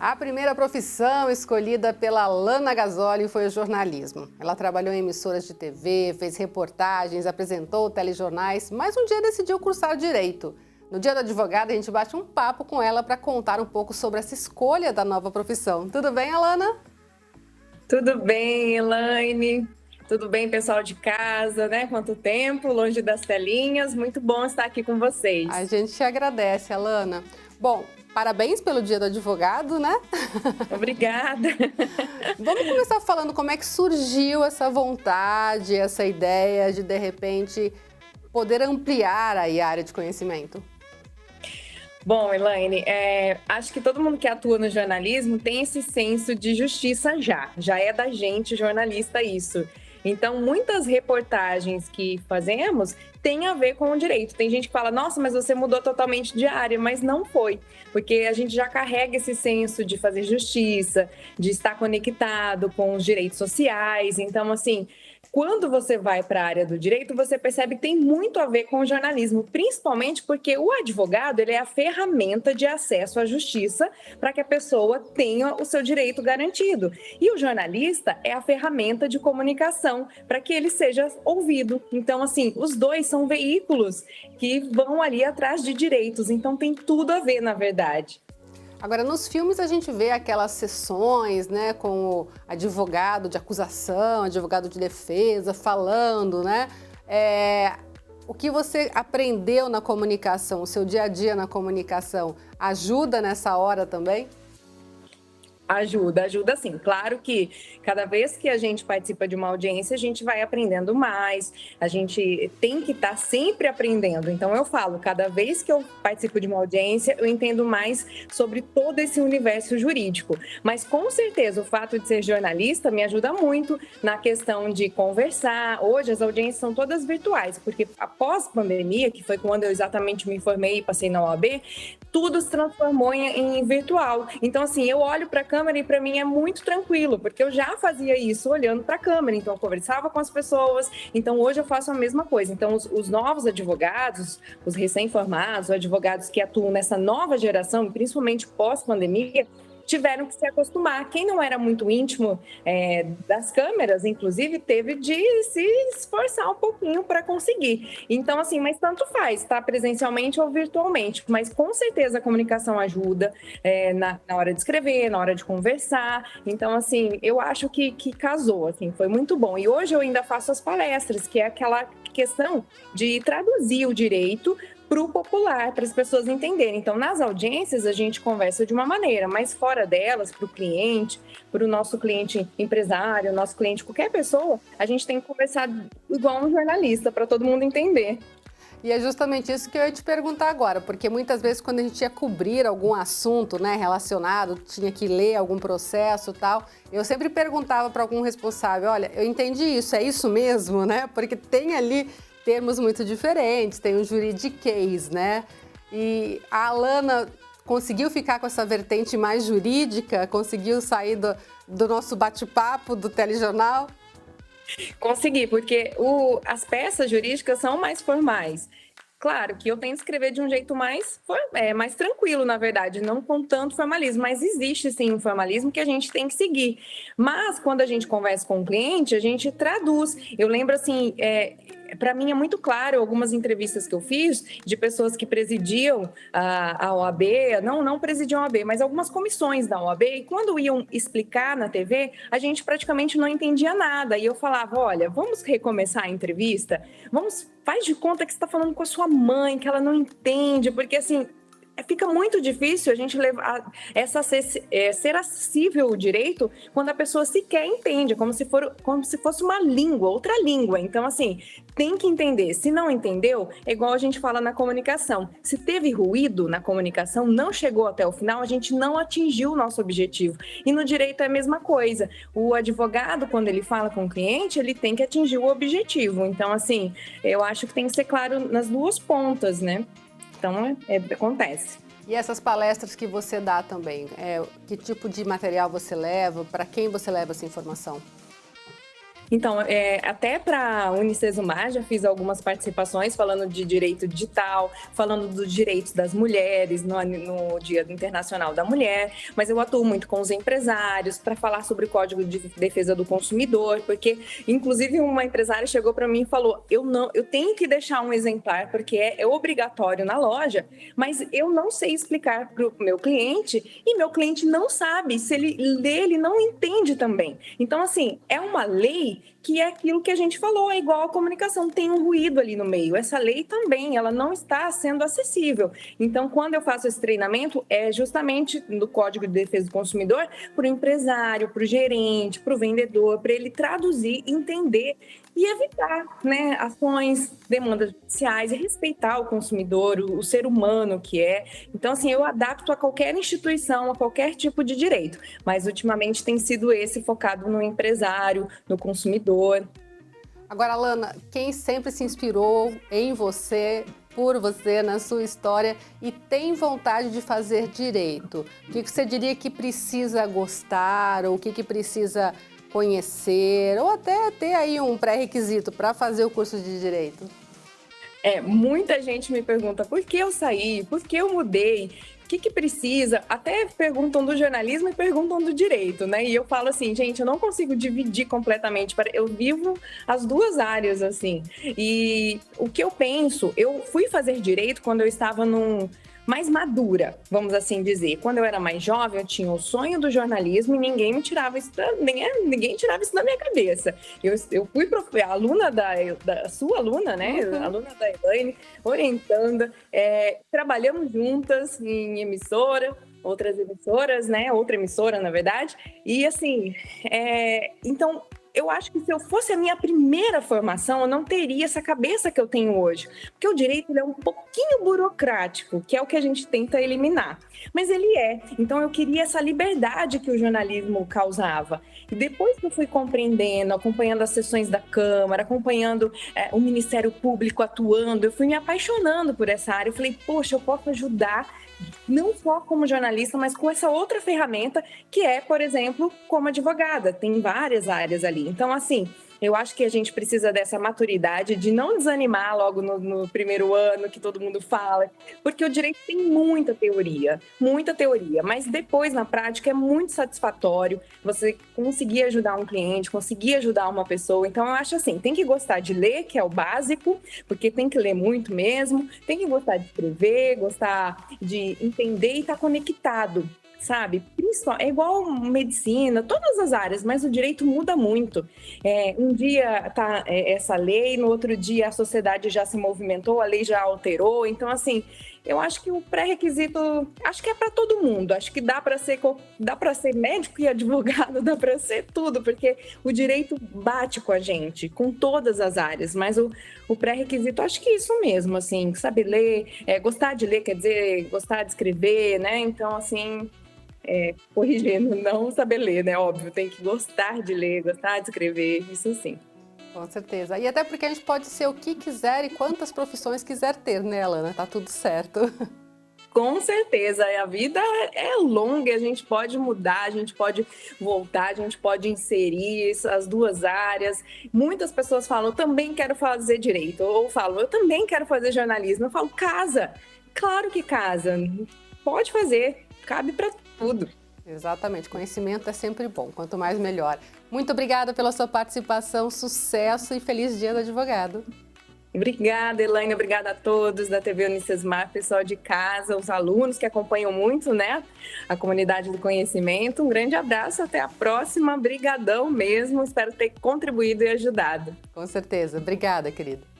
A primeira profissão escolhida pela Lana Gasoli foi o jornalismo. Ela trabalhou em emissoras de TV, fez reportagens, apresentou telejornais, mas um dia decidiu cursar Direito. No Dia do Advogado, a gente bate um papo com ela para contar um pouco sobre essa escolha da nova profissão. Tudo bem, Alana? Tudo bem, Elaine? Tudo bem, pessoal de casa, né? Quanto tempo, longe das telinhas. Muito bom estar aqui com vocês. A gente te agradece, Alana. Bom, parabéns pelo Dia do Advogado, né? Obrigada. Vamos começar falando como é que surgiu essa vontade, essa ideia de repente, poder ampliar aí a área de conhecimento. Bom, Elaine, acho que todo mundo que atua no jornalismo tem esse senso de justiça já é da gente, jornalista, isso. Então, muitas reportagens que fazemos têm a ver com o direito. Tem gente que fala, nossa, mas você mudou totalmente de área, mas não foi, porque a gente já carrega esse senso de fazer justiça, de estar conectado com os direitos sociais. Então, assim, quando você vai para a área do direito, você percebe que tem muito a ver com o jornalismo, principalmente porque o advogado ele é a ferramenta de acesso à justiça para que a pessoa tenha o seu direito garantido. E o jornalista é a ferramenta de comunicação para que ele seja ouvido. Então, assim, os dois são veículos que vão ali atrás de direitos, então tem tudo a ver, na verdade. Agora, nos filmes a gente vê aquelas sessões, né, com o advogado de acusação, advogado de defesa, falando, né? O que você aprendeu na comunicação, o seu dia a dia na comunicação, ajuda nessa hora também? Ajuda sim. Claro que cada vez que a gente participa de uma audiência, a gente vai aprendendo mais, a gente tem que estar sempre aprendendo. Então eu falo, cada vez que eu participo de uma audiência, eu entendo mais sobre todo esse universo jurídico. Mas com certeza o fato de ser jornalista me ajuda muito na questão de conversar. Hoje as audiências são todas virtuais, porque após a pandemia, que foi quando eu exatamente me formei e passei na OAB, tudo se transformou em virtual. Então assim, eu olho para a câmera e para mim é muito tranquilo, porque eu já fazia isso olhando para a câmera, então eu conversava com as pessoas, então hoje eu faço a mesma coisa. Então os novos advogados, os recém-formados, os advogados que atuam nessa nova geração, principalmente pós-pandemia, tiveram que se acostumar. Quem não era muito íntimo das câmeras, inclusive, teve de se esforçar um pouquinho para conseguir. Então, assim, mas tanto faz, tá? Presencialmente ou virtualmente. Mas com certeza a comunicação ajuda na hora de escrever, na hora de conversar. Então, assim, eu acho que casou, assim, foi muito bom. E hoje eu ainda faço as palestras, que é aquela questão de traduzir o direito para o popular, para as pessoas entenderem. Então, nas audiências, a gente conversa de uma maneira, mas fora delas, para o cliente, para o nosso cliente empresário, nosso cliente, qualquer pessoa, a gente tem que conversar igual um jornalista, para todo mundo entender. E é justamente isso que eu ia te perguntar agora, porque muitas vezes quando a gente ia cobrir algum assunto, né, relacionado, tinha que ler algum processo e tal, eu sempre perguntava para algum responsável, olha, eu entendi isso, é isso mesmo, né? Porque tem ali termos muito diferentes, tem um juridiquês, né? E a Alana conseguiu ficar com essa vertente mais jurídica, conseguiu sair do nosso bate-papo do telejornal? Consegui, porque as peças jurídicas são mais formais. Claro que eu tento escrever de um jeito mais tranquilo, na verdade, não com tanto formalismo, mas existe sim um formalismo que a gente tem que seguir. Mas quando a gente conversa com o cliente, a gente traduz. Eu lembro assim, para mim é muito claro algumas entrevistas que eu fiz de pessoas que presidiam a OAB, não presidiam a OAB, mas algumas comissões da OAB, e quando iam explicar na TV, a gente praticamente não entendia nada. E eu falava, olha, vamos recomeçar a entrevista? Faz de conta que você está falando com a sua mãe, que ela não entende, porque assim, fica muito difícil a gente levar ser acessível o direito quando a pessoa sequer entende, como se fosse uma língua, outra língua. Então, assim, tem que entender. Se não entendeu, é igual a gente fala na comunicação. Se teve ruído na comunicação, não chegou até o final, a gente não atingiu o nosso objetivo. E no direito é a mesma coisa. O advogado, quando ele fala com o cliente, ele tem que atingir o objetivo. Então, assim, eu acho que tem que ser claro nas duas pontas, né? Então, acontece. E essas palestras que você dá também, que tipo de material você leva, para quem você leva essa informação? Então, até para a Unicesumar já fiz algumas participações falando de direito digital, falando dos direitos das mulheres no Dia Internacional da Mulher, mas eu atuo muito com os empresários para falar sobre o Código de Defesa do Consumidor, porque inclusive uma empresária chegou para mim e falou: eu tenho que deixar um exemplar porque é obrigatório na loja, mas eu não sei explicar para o meu cliente e meu cliente não sabe, se ele lê, ele não entende também. Então, assim, é uma lei que é aquilo que a gente falou, é igual a comunicação, tem um ruído ali no meio. Essa lei também, ela não está sendo acessível. Então, quando eu faço esse treinamento, é justamente no Código de Defesa do Consumidor, para o empresário, para o gerente, para o vendedor, para ele traduzir, entender e evitar, né, ações, demandas judiciais e respeitar o consumidor, o ser humano que é. Então, assim, eu adapto a qualquer instituição, a qualquer tipo de direito, mas ultimamente tem sido esse focado no empresário, no consumidor. Agora, Alana, quem sempre se inspirou em você, por você, na sua história e tem vontade de fazer direito? O que você diria que precisa gostar ou o que precisa conhecer ou até ter aí um pré-requisito para fazer o curso de direito? Muita gente me pergunta por que eu saí, por que eu mudei, o que precisa, até perguntam do jornalismo e perguntam do direito, né? E eu falo assim, gente, eu não consigo dividir completamente, eu vivo as duas áreas, assim. E o que eu penso, eu fui fazer direito quando eu estava mais madura, vamos assim dizer. Quando eu era mais jovem, eu tinha o sonho do jornalismo e ninguém tirava isso da minha cabeça. Eu fui aluna da sua aluna, né? Aluna da Elaine, orientanda, trabalhamos juntas em emissora, outras emissoras, né? Outra emissora, na verdade. E assim, então eu acho que se eu fosse a minha primeira formação, eu não teria essa cabeça que eu tenho hoje. Porque o direito ele é um pouquinho burocrático, que é o que a gente tenta eliminar. Mas ele é. Então eu queria essa liberdade que o jornalismo causava. E depois que eu fui compreendendo, acompanhando as sessões da Câmara, acompanhando o Ministério Público atuando, eu fui me apaixonando por essa área. Eu falei, poxa, eu posso ajudar não só como jornalista, mas com essa outra ferramenta que é, por exemplo, como advogada. Tem várias áreas ali. Então, assim, eu acho que a gente precisa dessa maturidade de não desanimar logo no primeiro ano, que todo mundo fala, porque o direito tem muita teoria, mas depois, na prática, é muito satisfatório você conseguir ajudar um cliente, conseguir ajudar uma pessoa. Então, eu acho assim, tem que gostar de ler, que é o básico, porque tem que ler muito mesmo, tem que gostar de escrever, gostar de entender e estar conectado, sabe? É igual medicina, todas as áreas, mas o direito muda muito. Um dia tá essa lei, no outro dia a sociedade já se movimentou, a lei já alterou. Então, assim, eu acho que o pré-requisito, acho que é para todo mundo. Acho que dá para ser médico e advogado, dá para ser tudo, porque o direito bate com a gente, com todas as áreas. Mas o pré-requisito, acho que é isso mesmo, assim, saber ler, gostar de ler, quer dizer, gostar de escrever, né? Então, assim, corrigindo, não saber ler, né? Óbvio, tem que gostar de ler, gostar de escrever, isso sim. Com certeza. E até porque a gente pode ser o que quiser e quantas profissões quiser ter, né, Alana? Tá tudo certo. Com certeza, a vida é longa, a gente pode mudar, a gente pode voltar, a gente pode inserir as duas áreas. Muitas pessoas falam, eu também quero fazer direito, ou falam, eu também quero fazer jornalismo. Eu falo, casa, claro que casa, pode fazer, cabe para tudo. Exatamente, conhecimento é sempre bom, quanto mais melhor. Muito obrigada pela sua participação, sucesso e feliz dia do advogado. Obrigada, Elaine, obrigada a todos da TV Unicesumar, pessoal de casa, os alunos que acompanham muito, né, a comunidade do conhecimento. Um grande abraço, até a próxima, brigadão mesmo, espero ter contribuído e ajudado. Com certeza, obrigada, querida.